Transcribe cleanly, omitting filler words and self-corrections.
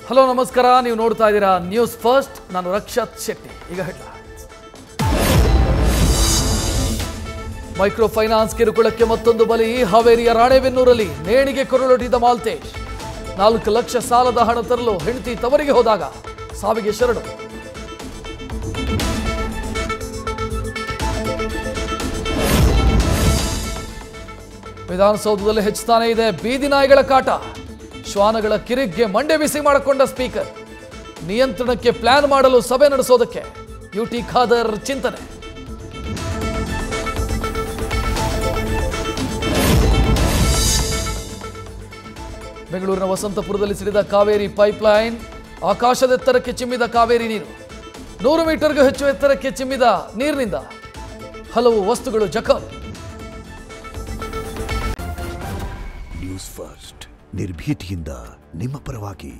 Hello ನಮಸ್ಕಾರ, ನೀವು ನೋಡ್ತಾ ಇದ್ದೀರಾ ನ್ಯೂಸ್ ಫಸ್ಟ್. ನಾನು ರಕ್ಷತ್ ಶೆಟ್ಟಿ. ಈಗ ಹೆಡ್ಲೈನ್ಸ್. ಮೈಕ್ರೋ ಫೈನಾನ್ಸ್ ಕಿರುಕುಳಕ್ಕೆ ಮತ್ತೊಂದು ಬಲಿ. ಹಾವೇರಿಯ ರಾಣೆಬೆನ್ನೂರಲ್ಲಿ ನೇಣಿಗೆ ಕೊರಳೊಡ್ಡಿದ ಮಾಲ್ತೇಶ್. 4 ಲಕ್ಷ ಸಾಲದ ಹಣ ತರಲು ಹೆಂಡತಿ ತವರಿಗೆ ಹೋದಾಗ ಸಾವಿಗೆ ಶರಣು. ವಿಧಾನಸೌಧದಲ್ಲಿ ಹೆಚ್ಚುತ್ತಾನೇ ಇದೆ ಬೀದಿ ನಾಯಿಗಳ ಕಾಟ. ಶ್ವಾನಗಳ ಕಿರಿಗ್ಗೆ ಮಂಡೆ ಬಿಸಿ ಮಾಡಿಕೊಂಡ ಸ್ಪೀಕರ್. ನಿಯಂತ್ರಣಕ್ಕೆ ಪ್ಲಾನ್ ಮಾಡಲು ಸಭೆ ನಡೆಸೋದಕ್ಕೆ ಯುಟಿ ಖಾದರ್ ಚಿಂತನೆ. ಬೆಂಗಳೂರಿನ ವಸಂತಪುರದಲ್ಲಿ ಸಿಡಿದ ಕಾವೇರಿ ಪೈಪ್ಲೈನ್. ಆಕಾಶದೆತ್ತರಕ್ಕೆ ಚಿಮ್ಮಿದ ಕಾವೇರಿ ನೀರು. 100 ಮೀಟರ್ಗೂ ಹೆಚ್ಚು ಎತ್ತರಕ್ಕೆ ಚಿಮ್ಮಿದ ನೀರಿನಿಂದ ಹಲವು ವಸ್ತುಗಳು ಜಖಂ. ನ್ಯೂಸ್ ಫಸ್ಟ್, ನಿರ್ಭೀತಿಯಿಂದ ನಿಮ್ಮ ಪರವಾಗಿ.